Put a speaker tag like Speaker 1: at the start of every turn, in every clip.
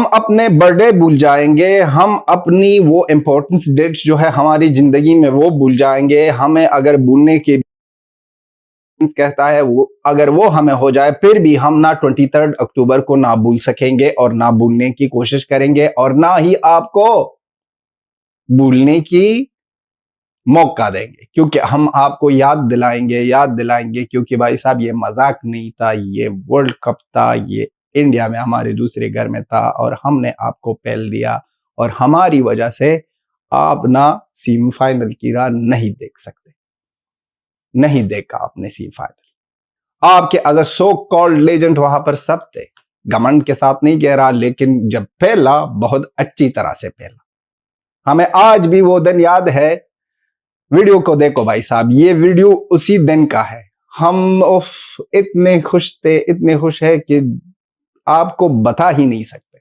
Speaker 1: हम अपने बर्थडे भूल जाएंगे, हम अपनी वो इंपॉर्टेंस डेट्स जो है हमारी जिंदगी में वो भूल जाएंगे। हमें अगर भूलने की कहता है वो, अगर वो हमें हो जाए फिर भी हम ना 23 अक्टूबर को ना भूल सकेंगे और ना भूलने की कोशिश करेंगे और ना ही आपको भूलने की मौका देंगे, क्योंकि हम आपको याद दिलाएंगे क्योंकि भाई साहब ये मजाक नहीं था, ये वर्ल्ड कप था, ये इंडिया में हमारे दूसरे घर में था और हमने आपको पहल दिया और हमारी वजह से आप ना सेमीफाइनल की राह नहीं देख सकते, नहीं देखा आपने सेमीफाइनल। आपके अदर सो कॉल्ड लेजेंड वहां पर सब थे, घमंड के साथ नहीं कह रहा, लेकिन जब फैला बहुत अच्छी तरह से फैला। हमें आज भी वो दिन याद है। वीडियो को देखो भाई साहब, ये वीडियो उसी दिन का है। हम उफ इतने खुश थे, इतने खुश है कि आपको बता ही नहीं सकते।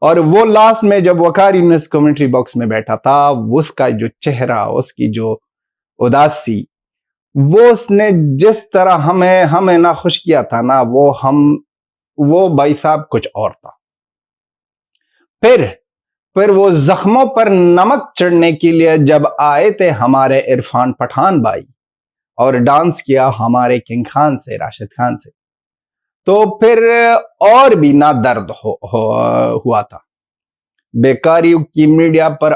Speaker 1: और वो लास्ट में जब वकार यूनिस कमेंट्री बॉक्स में बैठा था, उसका जो चेहरा, उसकी जो उदासी, वो उसने जिस तरह हमें हमें ना खुश किया था ना, वो भाई साहब कुछ और था। फिर वो जख्मों पर नमक चढ़ने के लिए जब आए थे हमारे इरफान पठान भाई और डांस किया हमारे किंग खान से, राशिद खान से, तो फिर और भी ना दर्द हुआ था। बेकारी की मीडिया पर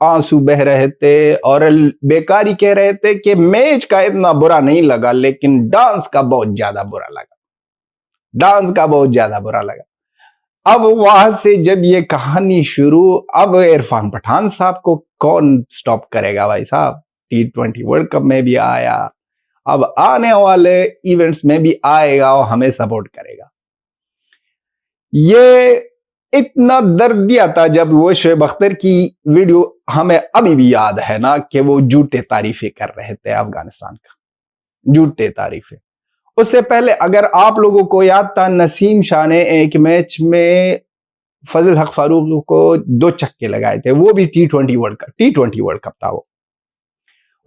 Speaker 1: आंसू बह रहे थे और बेकारी कह रहे थे कि मैच का इतना बुरा नहीं लगा, लेकिन डांस का बहुत ज्यादा बुरा लगा, डांस का बहुत ज्यादा बुरा लगा। अब वहां से जब ये कहानी शुरू, अब इरफान पठान साहब को कौन स्टॉप करेगा भाई साहब। T20 वर्ल्ड कप में भी आया, अब आने वाले इवेंट्स में भी आएगा और हमें सपोर्ट करेगा। ये इतना दर्द दिया था जब वो शोएब अख्तर की वीडियो हमें अभी भी याद है ना, कि वो झूठे तारीफें कर रहे थे अफगानिस्तान का, झूठे तारीफें। उससे पहले अगर आप लोगों को याद था, नसीम शाह ने एक मैच में फजल हक फारूक को 2 छक्के लगाए थे, वो भी T20 वर्ल्ड कप था वो।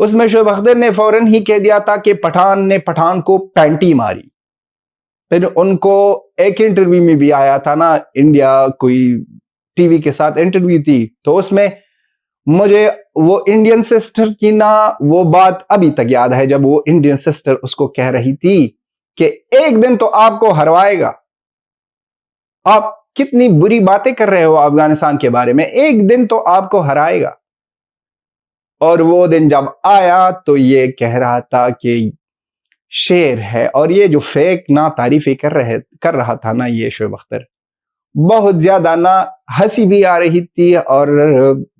Speaker 1: उसमें शोएब अख्तर ने फौरन ही कह दिया था कि पठान ने पठान को पैंटी मारी। फिर उनको एक इंटरव्यू में भी आया था ना, इंडिया कोई टीवी के साथ इंटरव्यू थी, तो उसमें मुझे वो इंडियन सिस्टर की ना वो बात अभी तक याद है, जब वो इंडियन सिस्टर उसको कह रही थी कि एक दिन तो आपको हरवाएगा, आप कितनी बुरी बातें कर रहे हो अफगानिस्तान के बारे में, एक दिन तो आपको हराएगा। और वो दिन जब आया तो ये कह रहा था कि शेर है, और ये जो फेक ना तारीफें कर रहा था ना ये शोएब अख्तर, बहुत ज्यादा ना हंसी भी आ रही थी और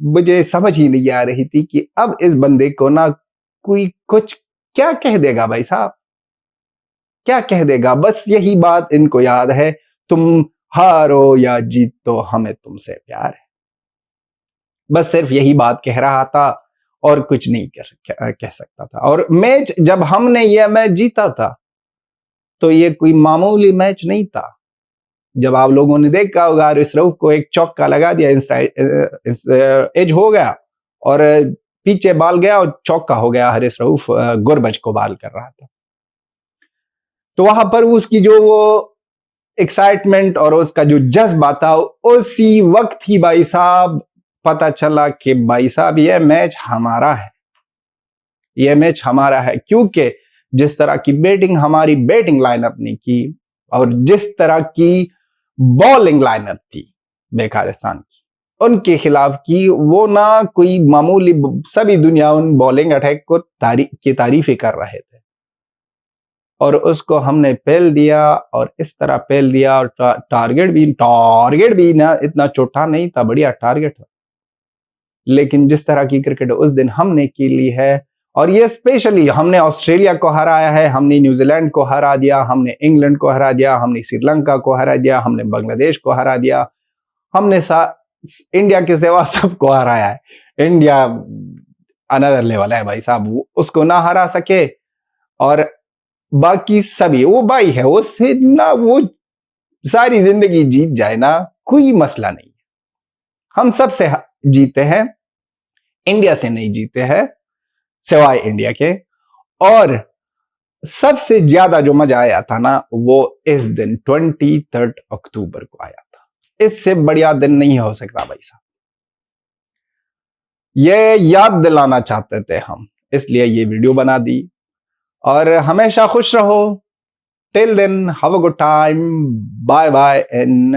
Speaker 1: मुझे समझ ही नहीं आ रही थी कि अब इस बंदे को ना कोई कुछ क्या कह देगा भाई साहब, क्या कह देगा। बस यही बात इनको याद है, तुम हारो या जीतो हमें तुमसे प्यार है। बस सिर्फ यही बात कह रहा था और कुछ नहीं कह सकता था। और मैच जब हमने यह मैच जीता था तो ये कोई मामूली मैच नहीं था। जब आप लोगों ने देखा होगा, हारिस रऊफ को एक चौका लगा दिया, एज हो गया और पीछे बाल गया और चौका हो गया। हारिस रऊफ गुरबज को बाल कर रहा था, तो वहां पर उसकी जो वो एक्साइटमेंट और उसका जो जज्बा था, उसी वक्त ही भाई साहब पता चला कि भाई साहब ये मैच हमारा है, ये मैच हमारा है। क्योंकि जिस तरह की हमारी बैटिंग लाइनअप ने की और जिस तरह की बॉलिंग लाइनअप थी बेकारिस्तान की, उनके खिलाफ की, वो ना कोई मामूली, सभी दुनिया उन बॉलिंग अटैक को तारीफें कर रहे थे और उसको हमने पेल दिया और इस तरह पेल दिया। और टारगेट भी ना इतना छोटा नहीं था, बढ़िया टारगेट था, लेकिन जिस तरह की क्रिकेट उस दिन हमने की ली है, और ये स्पेशली हमने ऑस्ट्रेलिया को हराया है, हमने न्यूजीलैंड को हरा दिया, हमने इंग्लैंड को हरा दिया, हमने श्रीलंका को हरा दिया, हमने बांग्लादेश को हरा दिया, हमने इंडिया के सिवा सबको हराया है। इंडिया अनदर लेवल है भाई साहब, उसको ना हरा सके और बाकी सभी, वो भाई है, उससे ना वो सारी जिंदगी जीत जाए ना, कोई मसला नहीं। हम सबसे जीते हैं, इंडिया से नहीं जीते हैं सिवाय इंडिया के। और सबसे ज्यादा जो मजा आया था ना, वो इस दिन 23 अक्टूबर को आया था। इससे बढ़िया दिन नहीं हो सकता भाई साहब। ये याद दिलाना चाहते थे हम, इसलिए ये वीडियो बना दी। और हमेशा खुश रहो। Till then have a good time, bye bye and